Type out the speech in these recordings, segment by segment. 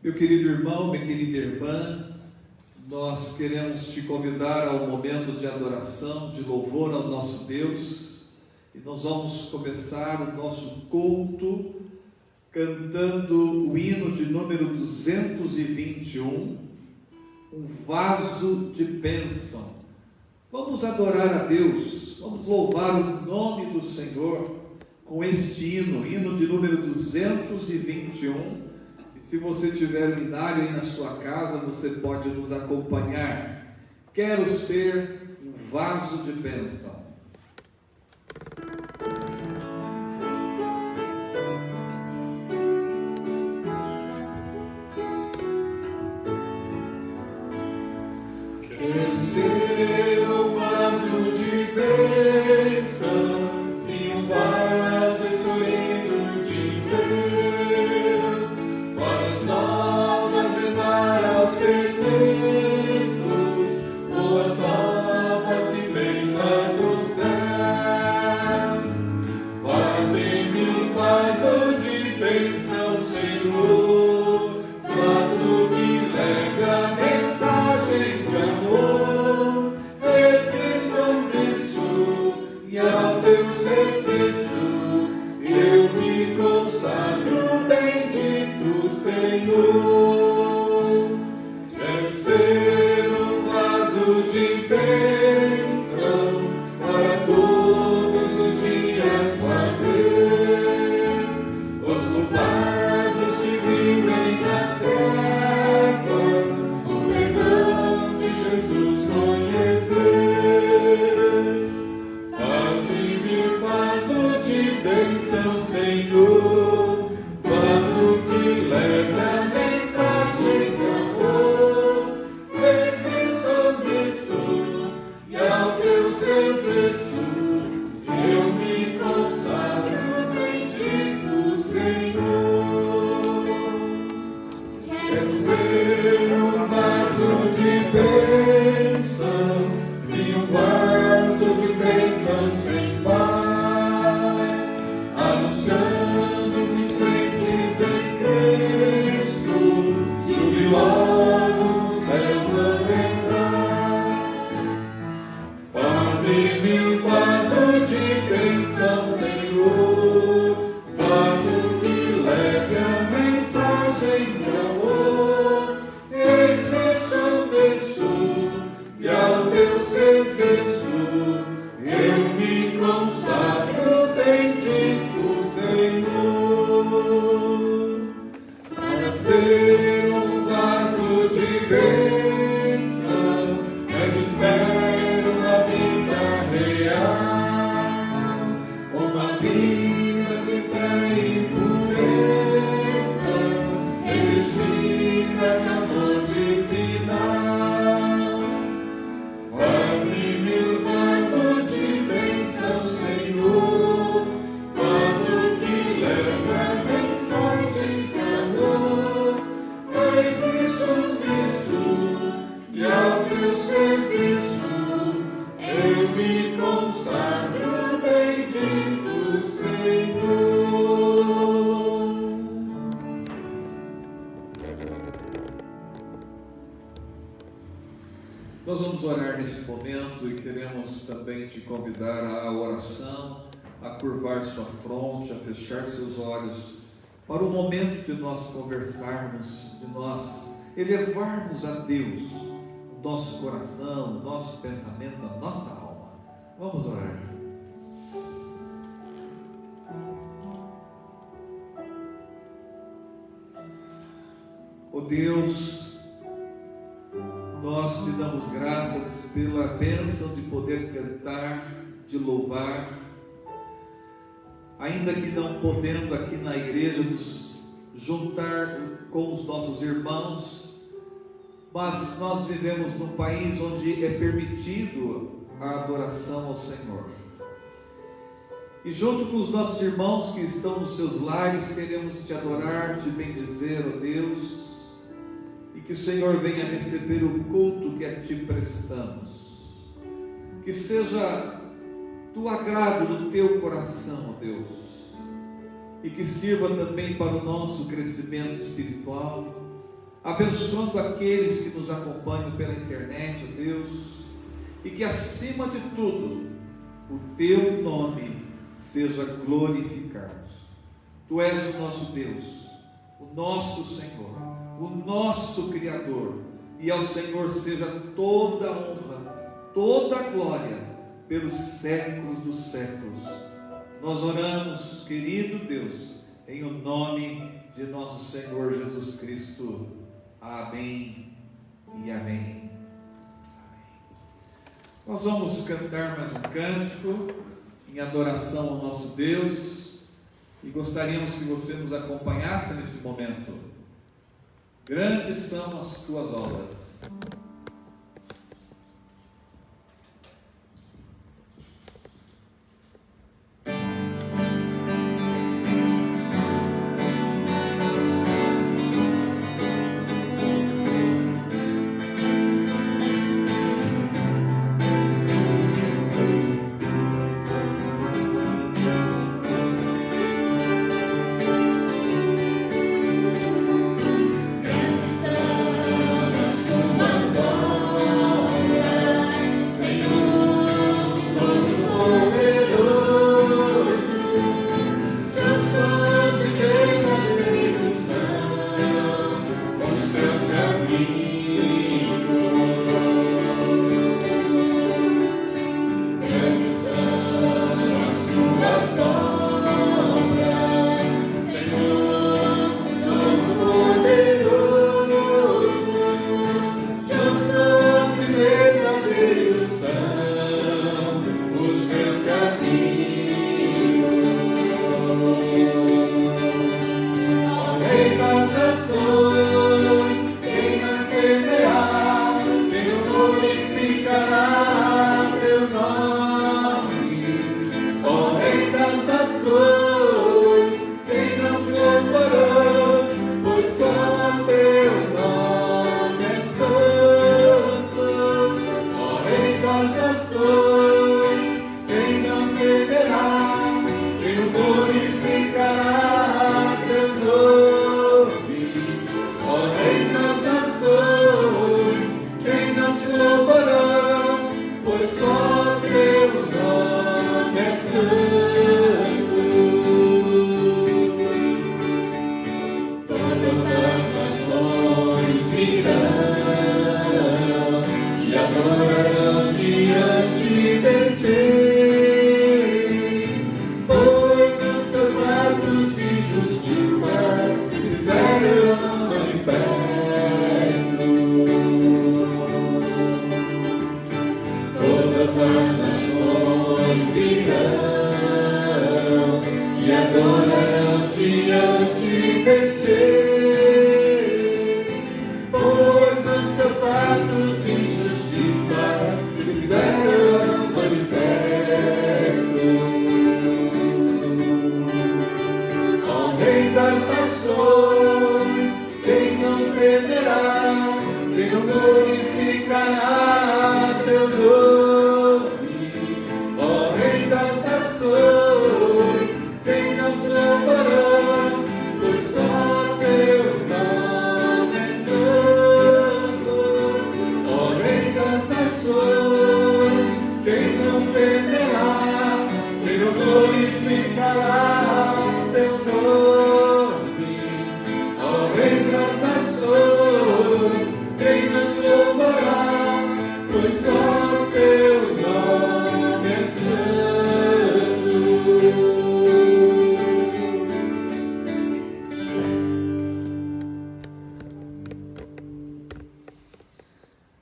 Meu querido irmão, minha querida irmã, nós queremos te convidar ao momento de adoração, de louvor ao nosso Deus, e nós vamos começar o nosso culto cantando o hino de número 221, um vaso de bênção. Vamos adorar a Deus, vamos louvar o nome do Senhor com este hino de número 221. E se você tiver um hinário aí na sua casa, você pode nos acompanhar. Quero ser um vaso de bênção. Quero ser um vaso de bênção, sim, um vaso escolhido de Deus, para as novas levar aos perdidos, boas novas que vêm lá do céu. Faze-me um vaso de bênção, Senhor, vaso que leve a mensagem de amor, e ao teu serviço eu me consagro, bendito Senhor. Quero ser um vaso de bênção para todos os dias fazer os culpados que vivem nas trevas o perdão de Jesus conhecer. Bênção, Senhor, vaso que leva a mensagem de amor, eis-me submisso, e ao teu serviço eu me consagro, bendito Senhor. Quero ser um vaso de bênção, sim, um vaso de bênção sem par, anunciando que os crentes em Cristo, jubilosos nos céus vão entrar. Faze-me um vaso de bênção, Senhor, vaso que leve a mensagem de amor, eis-me submisso, e ao teu serviço eu me consagro, bendito Senhor. Para ser um vaso de bênção, é mistério uma vida real, uma vida de fé e pureza, revestida de amor divinal. Faze-me um vaso de bênção, Senhor, vaso que leva a mensagem de amor, eis-me submisso, e ao teu serviço eu me consagro, bendito Senhor. Nós vamos orar nesse momento e queremos também te convidar à oração, a curvar sua fronte, a fechar seus olhos, para o momento de nós conversarmos, de nós elevarmos a Deus o nosso coração, o nosso pensamento, a nossa alma. Vamos orar. Ó Deus, nós te damos graças pela bênção de poder cantar, de louvar, ainda que não podendo aqui na igreja nos juntar com os nossos irmãos, mas nós vivemos num país onde é permitido a adoração ao Senhor. E junto com os nossos irmãos que estão nos seus lares, queremos te adorar, te bendizer, ó Deus, e que o Senhor venha receber o culto que a ti prestamos. Que seja do agrado do teu coração, ó Deus, e que sirva também para o nosso crescimento espiritual, abençoando aqueles que nos acompanham pela internet, ó Deus, e que acima de tudo, o Teu nome seja glorificado. Tu és o nosso Deus, o nosso Senhor, o nosso Criador, e ao Senhor seja toda a honra, toda a glória, pelos séculos dos séculos. Nós oramos, querido Deus, em o nome de nosso Senhor Jesus Cristo. Amém e amém. Nós vamos cantar mais um cântico em adoração ao nosso Deus e gostaríamos que você nos acompanhasse nesse momento. Grandes são as tuas obras.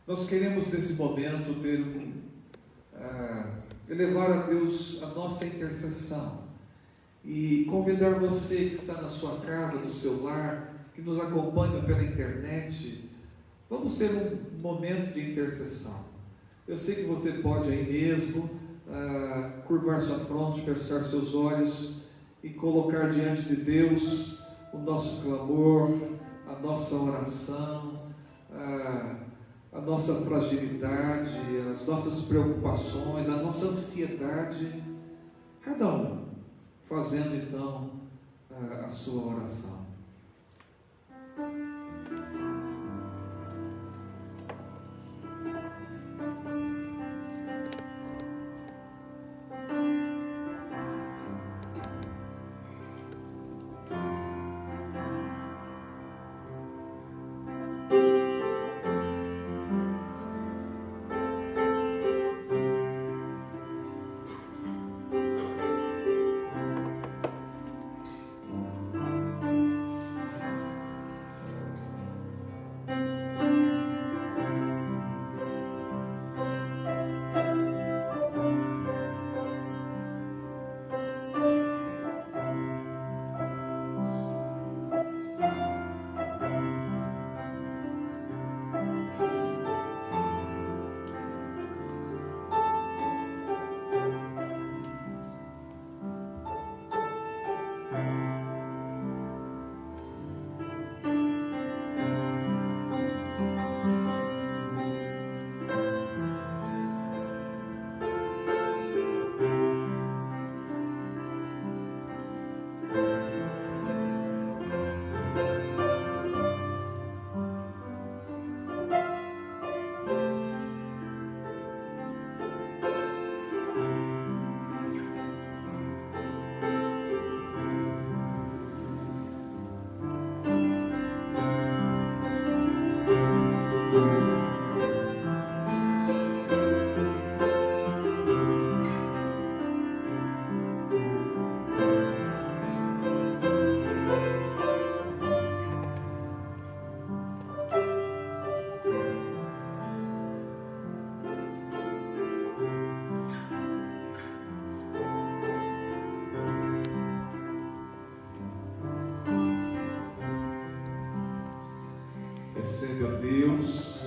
Nós queremos nesse momento elevar a Deus a nossa intercessão e convidar você que está na sua casa, no seu lar, que nos acompanha pela internet, vamos ter um momento de intercessão. Eu sei que você pode aí mesmo curvar sua fronte, fechar seus olhos e colocar diante de Deus o nosso clamor, a nossa oração, a nossa fragilidade, as nossas preocupações, a nossa ansiedade, cada um fazendo então a sua oração. recebe, ó Deus,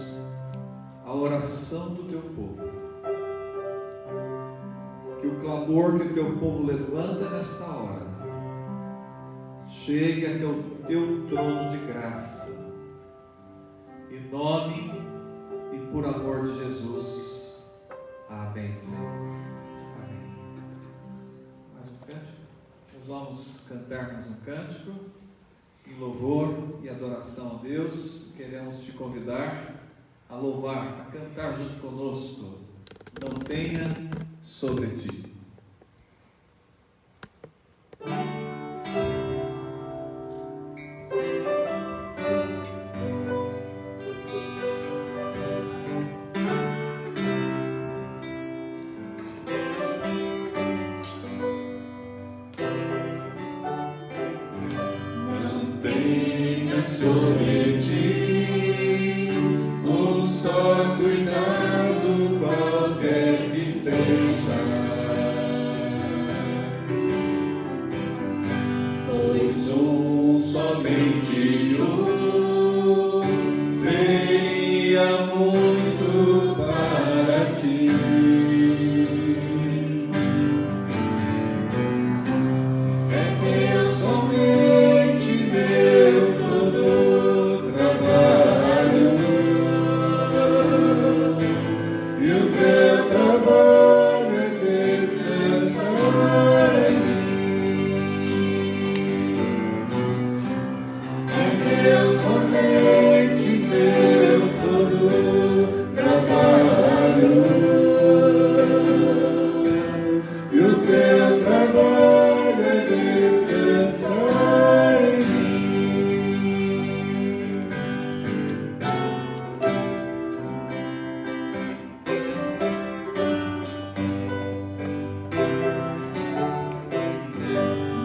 a oração do teu povo. Que o clamor que o teu povo levanta nesta hora chegue até o teu trono de graça, em nome e por amor de Jesus. Amém, Senhor. Amém. Mais um cântico? Nós vamos cantar mais um cântico em louvor e adoração a Deus. Queremos te convidar a louvar, a cantar junto conosco. Não tenha sobre ti. Sobre ti, um só cuidado, qualquer que seja, pois somente seria muito para ti. É meu somente meu todo trabalho, e o teu trabalho é descansar em mim. É meu somente meu todo trabalho, e o teu trabalho é descansar em mim.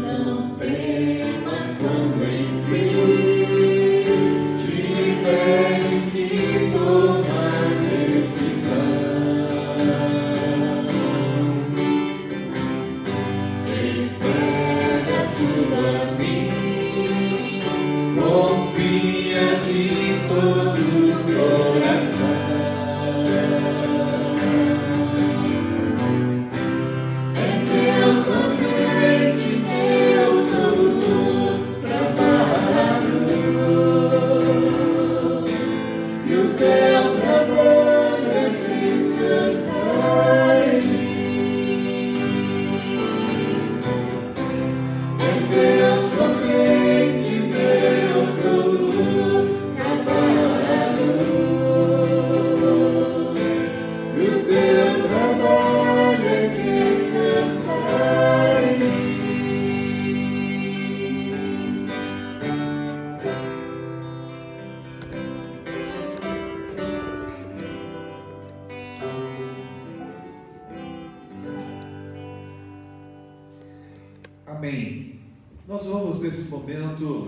Não temas quando enfim tiveres que tomar decisão. Entrega tudo a mim, confia de todo o coração. É teu somente meu todo trabalho, e o teu trabalho é descansar em mim. É teu somente meu todo trabalho, e o teu trabalho é descansar em mim. Amém. Nós vamos nesse momento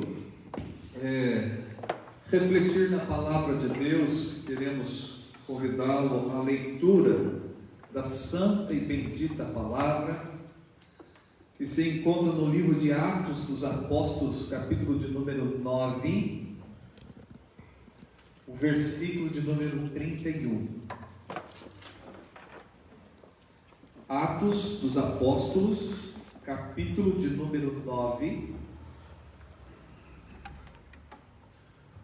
refletir na palavra de Deus. Queremos convidá-lo à leitura da santa e bendita palavra que se encontra no livro de Atos dos Apóstolos, capítulo de número 9, o versículo de número 31. Atos dos Apóstolos, capítulo de número 9,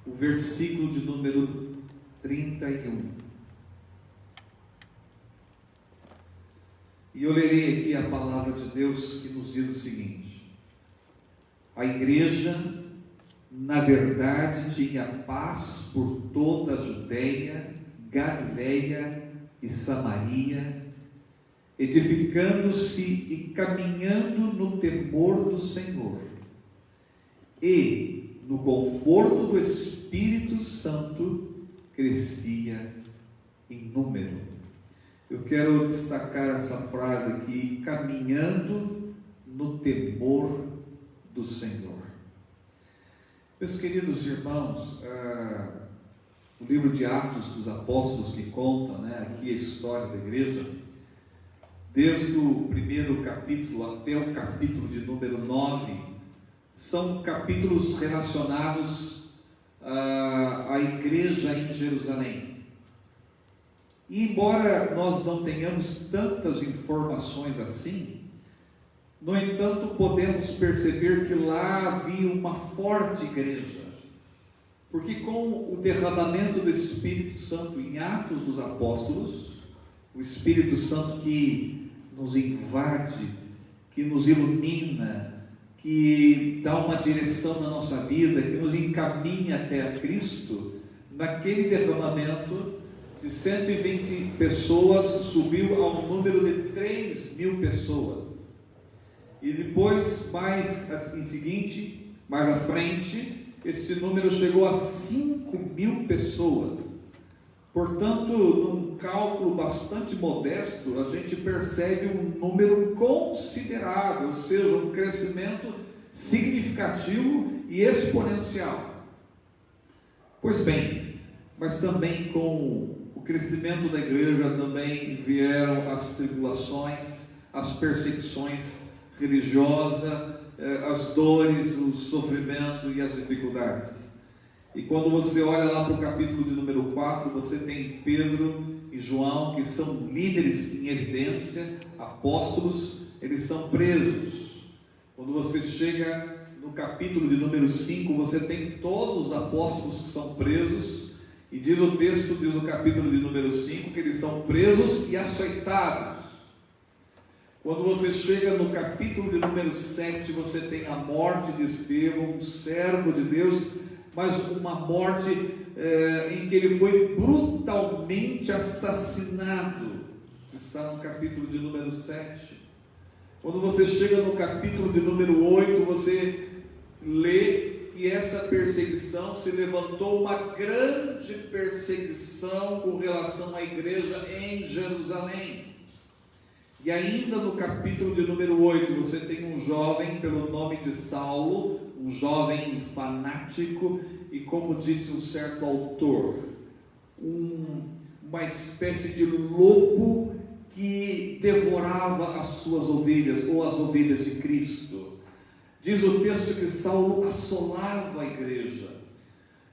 o versículo de número 31. E eu lerei aqui a palavra de Deus que nos diz o seguinte: a igreja, na verdade, tinha paz por toda a Judeia, Galileia e Samaria, edificando-se e caminhando no temor do Senhor, e no conforto do Espírito Santo crescia em número. Eu quero destacar essa frase aqui: caminhando no temor do Senhor. Meus queridos irmãos, o livro de Atos dos Apóstolos, que conta aqui a história da igreja, desde o primeiro capítulo até o capítulo de número 9, são capítulos relacionados a igreja em Jerusalém. E embora nós não tenhamos tantas informações assim, no entanto podemos perceber que lá havia uma forte igreja, porque com o derramamento do Espírito Santo em Atos dos Apóstolos, o Espírito Santo que nos invade, que nos ilumina, que dá uma direção na nossa vida, que nos encaminha até a Cristo, naquele derramamento de 120 pessoas subiu ao número de 3.000 pessoas. E depois, mais à frente, esse número chegou a 5.000 pessoas. Portanto, num cálculo bastante modesto, a gente percebe um número considerável, ou seja, um crescimento significativo e exponencial. Pois bem, mas também com o crescimento da igreja também vieram as tribulações, as perseguições religiosas, as dores, o sofrimento e as dificuldades. E quando você olha lá para o capítulo de número 4, você tem Pedro e João, que são líderes em evidência, apóstolos, eles são presos. Quando você chega no capítulo de número 5, você tem todos os apóstolos que são presos, e diz o texto, diz o capítulo de número 5, que eles são presos e açoitados. Quando você chega no capítulo de número 7, você tem a morte de Estevão, um servo de Deus, mas uma morte em que ele foi brutalmente assassinado. Isso está no capítulo de número 7. Quando você chega no capítulo de número 8, você lê que essa perseguição se levantou uma grande perseguição com relação à igreja em Jerusalém. E ainda no capítulo de número 8, você tem um jovem pelo nome de Saulo, um jovem fanático, e como disse um certo autor, uma espécie de lobo que devorava as suas ovelhas, ou as ovelhas de Cristo. Diz o texto que Saulo assolava a igreja.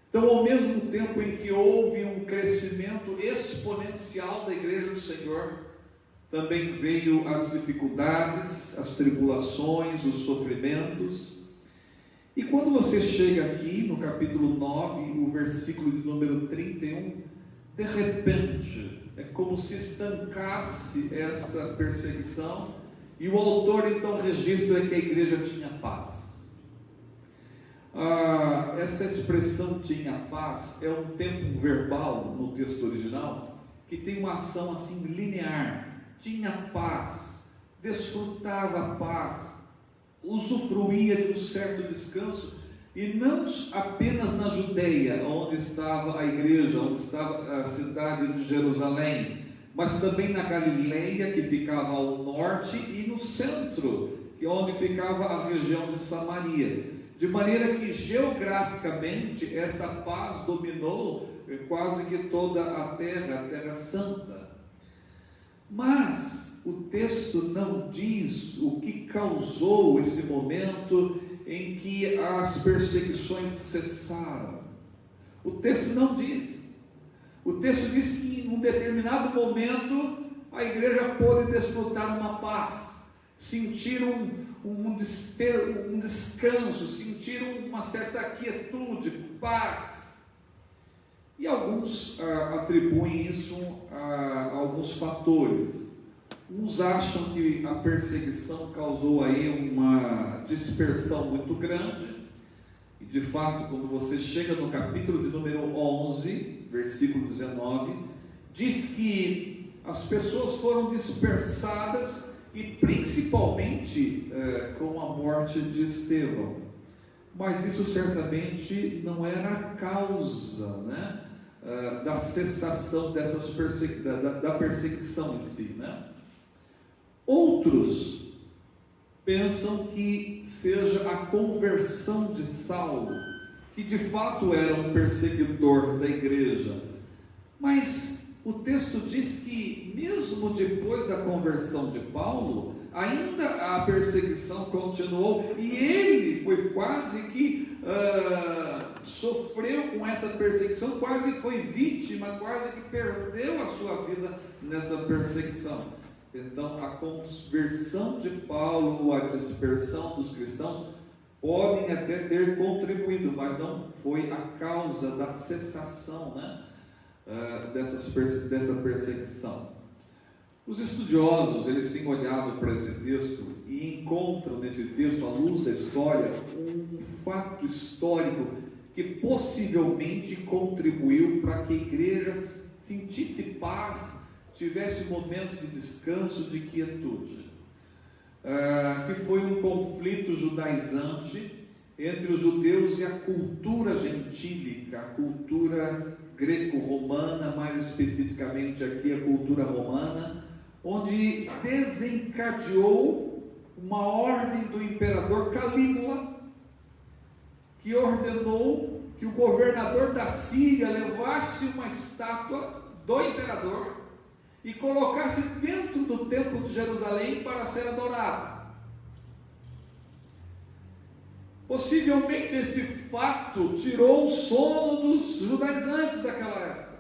Então, ao mesmo tempo em que houve um crescimento exponencial da igreja do Senhor, também veio as dificuldades, as tribulações, os sofrimentos. E quando você chega aqui no capítulo 9, o versículo de número 31, de repente, é como se estancasse essa perseguição, e o autor então registra que a igreja tinha paz. Essa expressão tinha paz é um tempo verbal no texto original, que tem uma ação assim linear. Tinha paz, desfrutava a paz, usufruía de um certo descanso, e não apenas na Judeia, onde estava a igreja, onde estava a cidade de Jerusalém, mas também na Galileia, que ficava ao norte, e no centro, onde ficava a região de Samaria, de maneira que geograficamente essa paz dominou quase que toda a Terra Santa. Mas o texto não diz o que causou esse momento em que as perseguições cessaram. O texto não diz. O texto diz que em um determinado momento a igreja pôde desfrutar uma paz, sentir um descanso, sentir uma certa quietude, paz. E alguns atribuem isso a alguns fatores. Uns acham que a perseguição causou aí uma dispersão muito grande, e de fato, quando você chega no capítulo de número 11, versículo 19, diz que as pessoas foram dispersadas, e principalmente com a morte de Estevão. Mas isso certamente não era a causa, né, da cessação da perseguição em si, né? Outros pensam que seja a conversão de Saulo, que de fato era um perseguidor da igreja. Mas o texto diz que mesmo depois da conversão de Paulo, ainda a perseguição continuou, e ele foi quase que sofreu com essa perseguição, quase foi vítima, quase que perdeu a sua vida nessa perseguição. Então, a conversão de Paulo ou a dispersão dos cristãos podem até ter contribuído, mas não foi a causa da cessação, né, dessa perseguição. Os estudiosos, eles têm olhado para esse texto e encontram nesse texto, à luz da história, um fato histórico que possivelmente contribuiu para que a igreja sentisse paz, tivesse um momento de descanso, de quietude, que foi um conflito judaizante entre os judeus e a cultura gentílica, a cultura greco-romana, mais especificamente aqui a cultura romana, onde desencadeou uma ordem do imperador Calígula, que ordenou que o governador da Síria levasse uma estátua do imperador e colocasse dentro do templo de Jerusalém para ser adorado. Possivelmente esse fato tirou o sono dos judaizantes daquela época.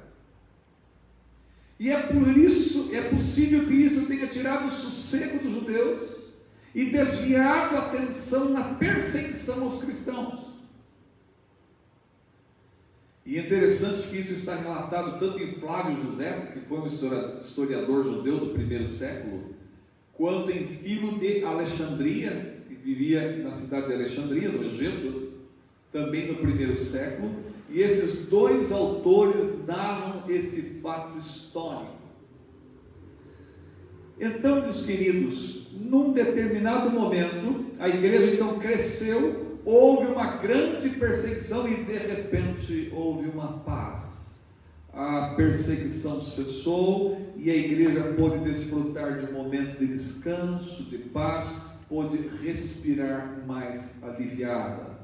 E é por isso, é possível que isso tenha tirado o sossego dos judeus e desviado a atenção na perseguição aos cristãos. E é interessante que isso está relatado tanto em Flávio Josefo, que foi um historiador judeu do primeiro século, quanto em Filo de Alexandria, que vivia na cidade de Alexandria, no Egito, também no primeiro século. E esses dois autores narram esse fato histórico. Então, meus queridos, num determinado momento, a igreja então cresceu, houve uma grande perseguição e de repente houve uma paz. A perseguição cessou e a igreja pôde desfrutar de um momento de descanso, de paz, pôde respirar mais aliviada.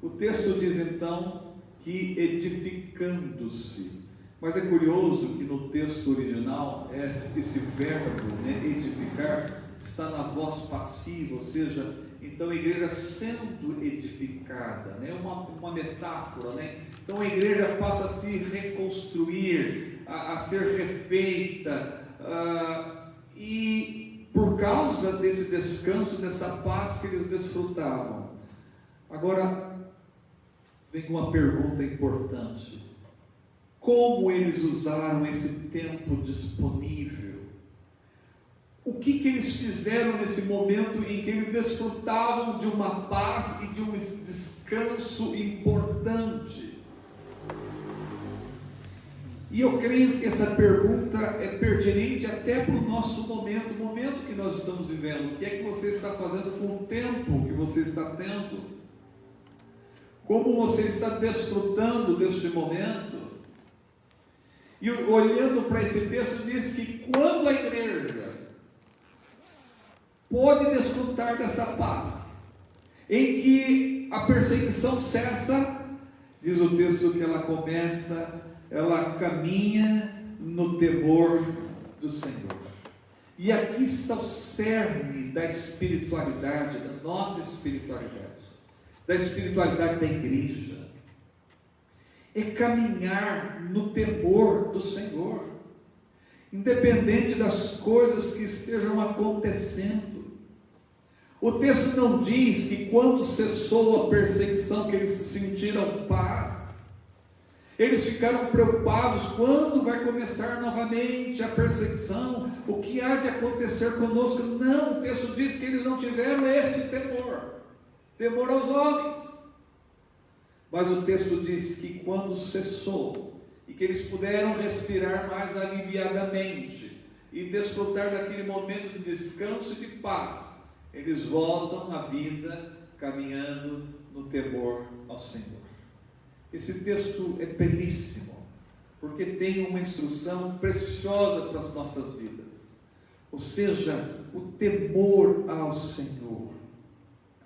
O texto diz então que edificando-se, mas é curioso que no texto original esse verbo, né, edificar, está na voz passiva, ou seja, então a igreja sendo edificada, né, uma metáfora, né? Então a igreja passa a se reconstruir, a ser refeita, e por causa desse descanso, dessa paz que eles desfrutavam. Agora, vem uma pergunta importante: como eles usaram esse tempo disponível? O que eles fizeram nesse momento em que eles desfrutavam de uma paz e de um descanso importante? E eu creio que essa pergunta é pertinente até para o nosso momento, o momento que nós estamos vivendo. O que é que você está fazendo com o tempo que você está tendo? Como você está desfrutando deste momento? E olhando para esse texto, diz que quando a igreja pode desfrutar dessa paz, em que a perseguição cessa, diz o texto que ela caminha no temor do Senhor. E aqui está o cerne da espiritualidade, da nossa espiritualidade, da espiritualidade da igreja. É caminhar no temor do Senhor, independente das coisas que estejam acontecendo. O texto não diz que quando cessou a perseguição que eles sentiram paz. Eles ficaram preocupados: quando vai começar novamente a perseguição? O que há de acontecer conosco? Não, o texto diz que eles não tiveram esse temor aos homens. Mas o texto diz que quando cessou, e que eles puderam respirar mais aliviadamente, e desfrutar daquele momento de descanso e de paz, eles voltam à vida caminhando no temor ao Senhor. Esse texto é belíssimo, porque tem uma instrução preciosa para as nossas vidas, ou seja, o temor ao Senhor.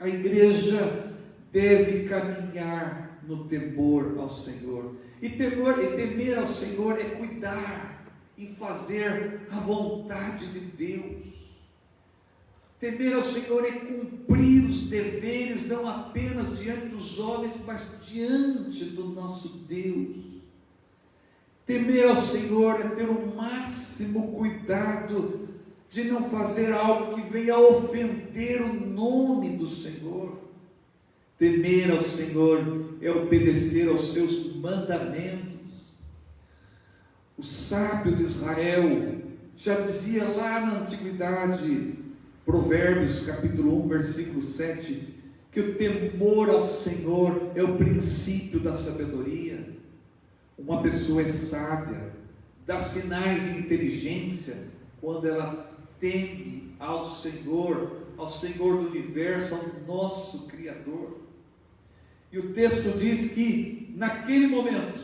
A igreja deve caminhar no temor ao Senhor, e temer ao Senhor é cuidar em fazer a vontade de Deus. Temer ao Senhor é cumprir os deveres não apenas diante dos homens, mas diante do nosso Deus. Temer ao Senhor é ter o máximo cuidado de não fazer algo que venha a ofender o nome do Senhor. Temer ao Senhor é obedecer aos seus mandamentos. O sábio de Israel já dizia lá na antiguidade, Provérbios capítulo 1, versículo 7, que o temor ao Senhor é o princípio da sabedoria. Uma pessoa é sábia, dá sinais de inteligência, quando ela teme ao Senhor do universo, ao nosso Criador. E o texto diz que, naquele momento,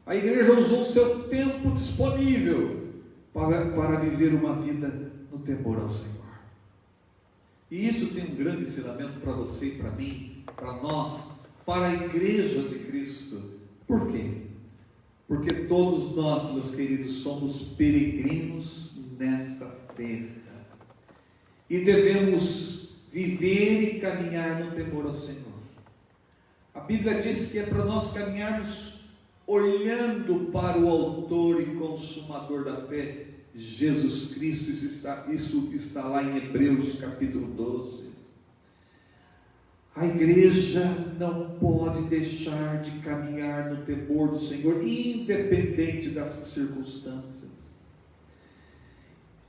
a igreja usou o seu tempo disponível para viver uma vida no temor ao Senhor. E isso tem um grande ensinamento para você e para mim, para nós, para a igreja de Cristo. Por quê? Porque todos nós, meus queridos, somos peregrinos nessa terra. E devemos viver e caminhar no temor ao Senhor. A Bíblia diz que é para nós caminharmos olhando para o autor e consumador da fé, Jesus Cristo. Isso está lá em Hebreus capítulo 12. A igreja não pode deixar de caminhar no temor do Senhor, independente das circunstâncias.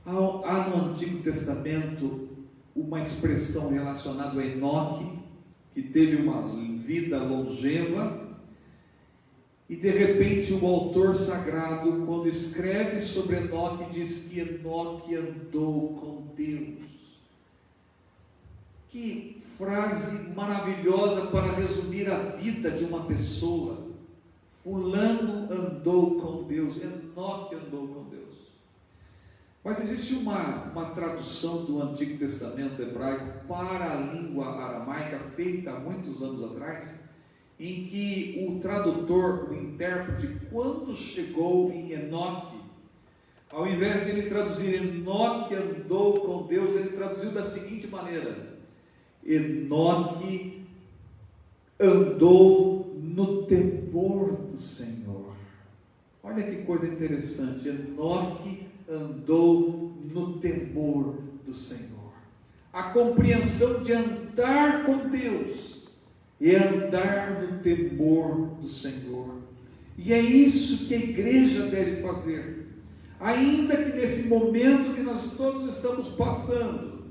Há no Antigo Testamento uma expressão relacionada a Enoque, que teve uma vida longeva, e de repente o autor sagrado, quando escreve sobre Enoque, diz que Enoque andou com Deus. Que frase maravilhosa para resumir a vida de uma pessoa. Fulano andou com Deus, Enoque andou com Deus. Mas existe uma tradução do Antigo Testamento hebraico para a língua aramaica, feita há muitos anos atrás, em que o tradutor, o intérprete, quando chegou em Enoque, ao invés de ele traduzir Enoque andou com Deus, ele traduziu da seguinte maneira: Enoque andou no temor do Senhor. Olha que coisa interessante, Enoque andou no temor do Senhor. A compreensão de andar com Deus e andar no temor do Senhor. E é isso que a igreja deve fazer. Ainda que nesse momento que nós todos estamos passando,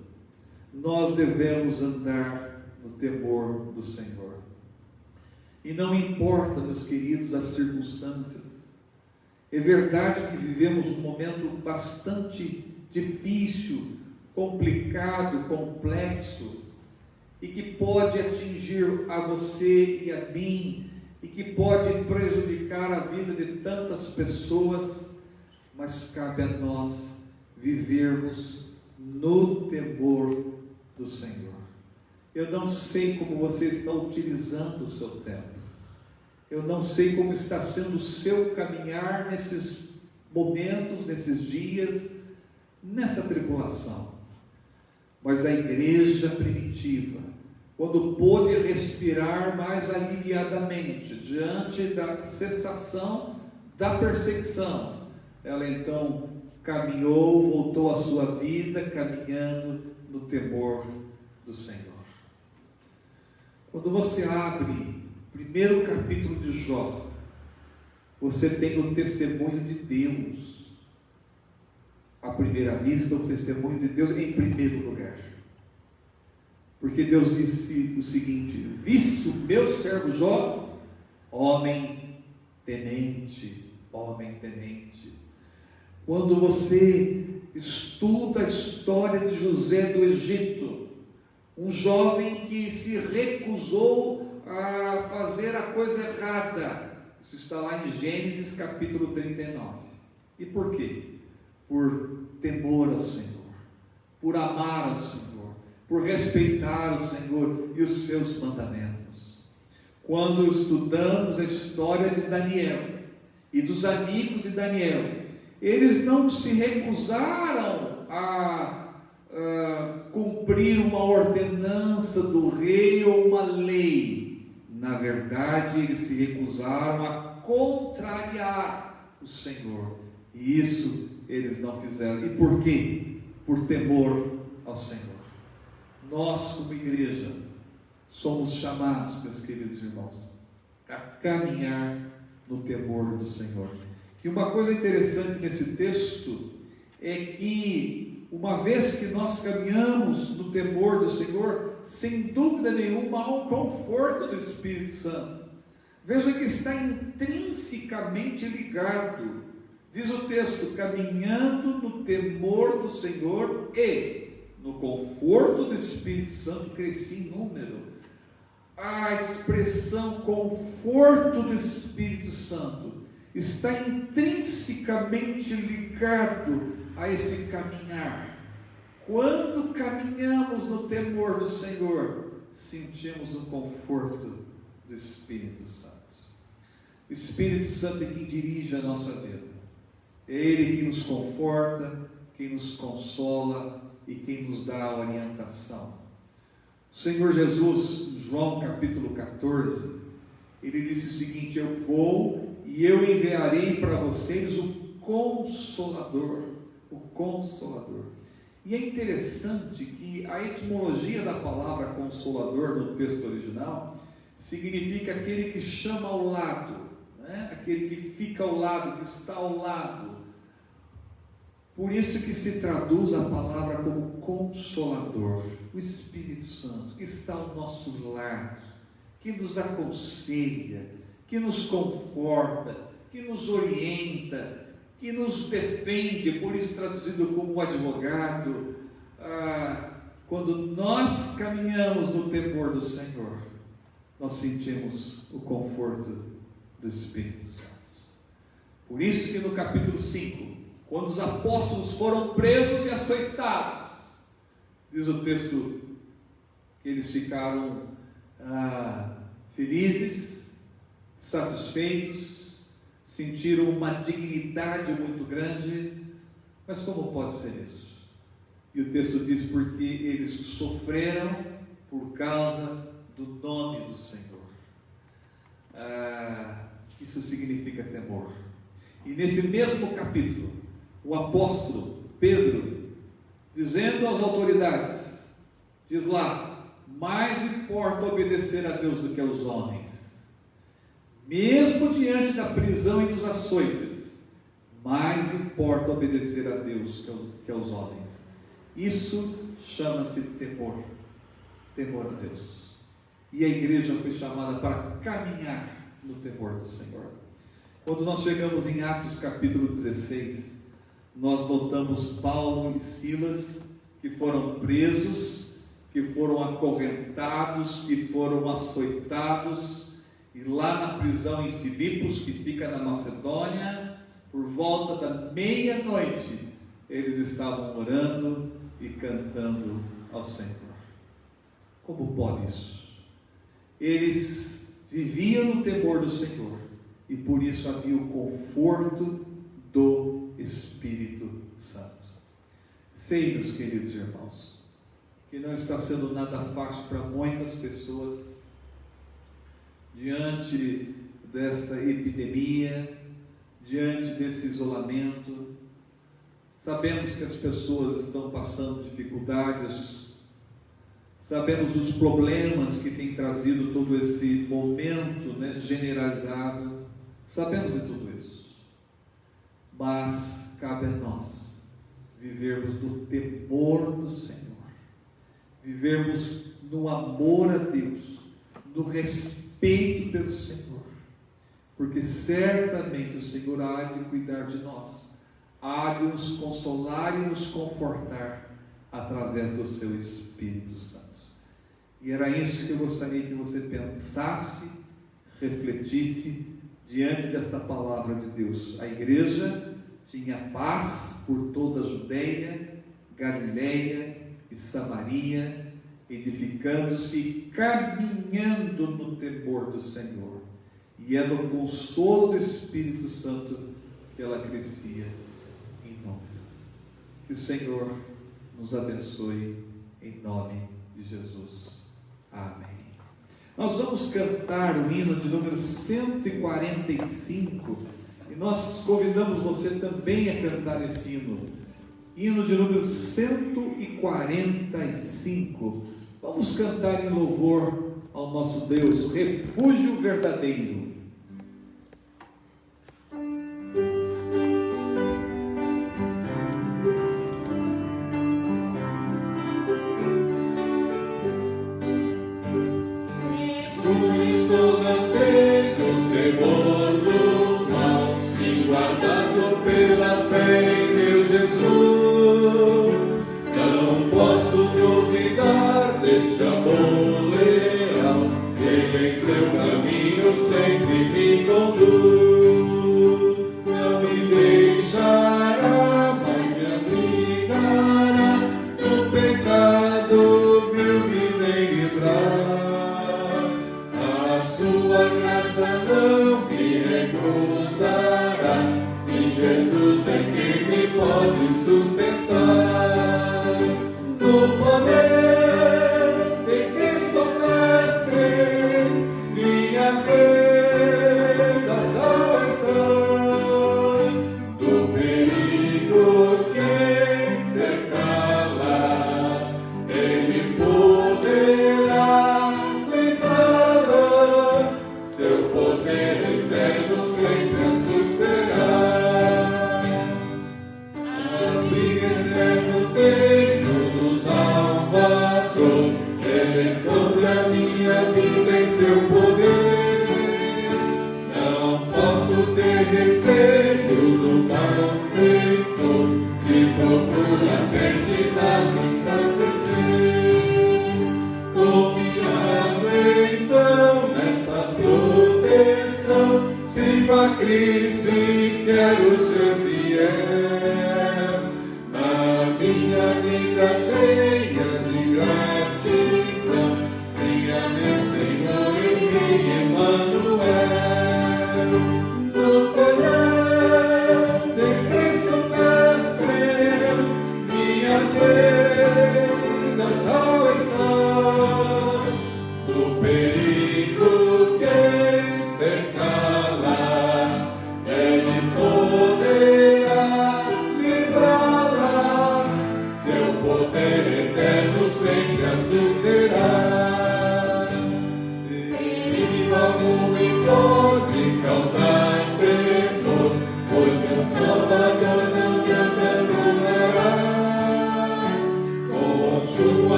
nós devemos andar no temor do Senhor. E não importa, meus queridos, as circunstâncias. É verdade que vivemos um momento bastante difícil, complicado, complexo, e que pode atingir a você e a mim, e que pode prejudicar a vida de tantas pessoas, mas cabe a nós vivermos no temor do Senhor. Eu não sei como você está utilizando o seu tempo, eu não sei como está sendo o seu caminhar nesses momentos, nesses dias, nessa tribulação, mas a igreja primitiva, quando pôde respirar mais aliviadamente diante da cessação da perseguição, ela então caminhou, voltou à sua vida caminhando no temor do Senhor. Quando você abre o primeiro capítulo de Jó, você tem o testemunho de Deus. À primeira vista, o testemunho de Deus em primeiro lugar. Porque Deus disse o seguinte: viste o meu servo Jó, homem temente, homem temente. Quando você estuda a história de José do Egito, um jovem que se recusou a fazer a coisa errada, isso está lá em Gênesis capítulo 39. E por quê? Por temor ao Senhor, por amar ao Senhor, por respeitar o Senhor e os seus mandamentos. Quando estudamos a história de Daniel e dos amigos de Daniel, eles não se recusaram a cumprir uma ordenança do rei ou uma lei. Na verdade, eles se recusaram a contrariar o Senhor. E isso eles não fizeram. E por quê? Por temor ao Senhor. Nós, como igreja, somos chamados, meus queridos irmãos, a caminhar no temor do Senhor. E uma coisa interessante nesse texto é que, uma vez que nós caminhamos no temor do Senhor, sem dúvida nenhuma há um conforto do Espírito Santo. Veja que está intrinsecamente ligado. Diz o texto: caminhando no temor do Senhor e no conforto do Espírito Santo, cresci em número. A expressão conforto do Espírito Santo está intrinsecamente ligado a esse caminhar. Quando caminhamos no temor do Senhor, sentimos o conforto do Espírito Santo. O Espírito Santo é quem dirige a nossa vida. É Ele quem nos conforta, quem nos consola e quem nos dá a orientação. O Senhor Jesus, em João capítulo 14, Ele disse o seguinte: eu vou e eu enviarei para vocês o Consolador. O Consolador. E é interessante que a etimologia da palavra Consolador no texto original significa aquele que chama ao lado, né? Aquele que fica ao lado, que está ao lado. Por isso que se traduz a palavra como Consolador, o Espírito Santo, que está ao nosso lado, que nos aconselha, que nos conforta, que nos orienta, que nos defende, por isso traduzido como advogado. Quando nós caminhamos no temor do Senhor, nós sentimos o conforto do Espírito Santo. Por isso que no capítulo 5, quando os apóstolos foram presos e açoitados, diz o texto que eles ficaram felizes, satisfeitos, sentiram uma dignidade muito grande. Mas como pode ser isso? E o texto diz: porque eles sofreram por causa do nome do Senhor. Isso significa temor. E nesse mesmo capítulo, o apóstolo Pedro, dizendo às autoridades, diz lá: mais importa obedecer a Deus do que aos homens. Mesmo diante da prisão e dos açoites, mais importa obedecer a Deus que aos homens. Isso chama-se temor. Temor a Deus. E a igreja foi chamada para caminhar no temor do Senhor. Quando nós chegamos em Atos capítulo 16, nós notamos Paulo e Silas, que foram presos, que foram acorrentados, que foram açoitados, e lá na prisão em Filipos, que fica na Macedônia, por volta da meia-noite, eles estavam orando e cantando ao Senhor. Como pode isso? Eles viviam no temor do Senhor, e por isso havia o conforto do Espírito Santo. Sei, meus queridos irmãos, que não está sendo nada fácil para muitas pessoas diante desta epidemia, diante desse isolamento. Sabemos que as pessoas estão passando dificuldades, sabemos dos problemas que tem trazido todo esse momento, generalizado, sabemos de tudo isso, mas cabe a nós vivermos no temor do Senhor, vivermos no amor a Deus, no respeito pelo Senhor, porque certamente o Senhor há de cuidar de nós, há de nos consolar e nos confortar através do seu Espírito Santo. E era isso que eu gostaria que você pensasse, refletisse diante desta palavra de Deus. A igreja tinha paz por toda a Judeia, Galileia e Samaria, edificando-se e caminhando no temor do Senhor. E é no consolo do Espírito Santo que ela crescia em número. Que o Senhor nos abençoe em nome de Jesus. Amém. Nós vamos cantar o hino de número 145 e nós convidamos você também a cantar esse hino. Hino de número 145. Vamos cantar em louvor ao nosso Deus, refúgio verdadeiro.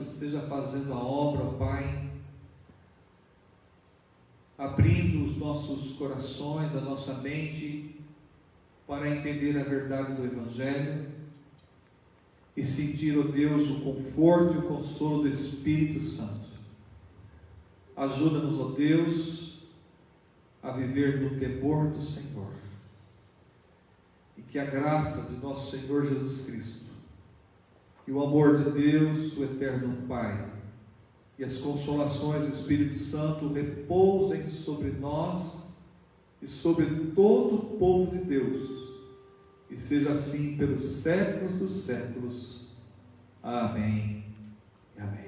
Esteja fazendo a obra, Pai, abrindo os nossos corações, a nossa mente, para entender a verdade do Evangelho e sentir, ó Deus, o conforto e o consolo do Espírito Santo. Ajuda-nos, ó Deus, a viver no temor do Senhor, e que a graça de nosso Senhor Jesus Cristo, e o amor de Deus, o eterno Pai, e as consolações do Espírito Santo repousem sobre nós e sobre todo o povo de Deus, e seja assim pelos séculos dos séculos. Amém e amém.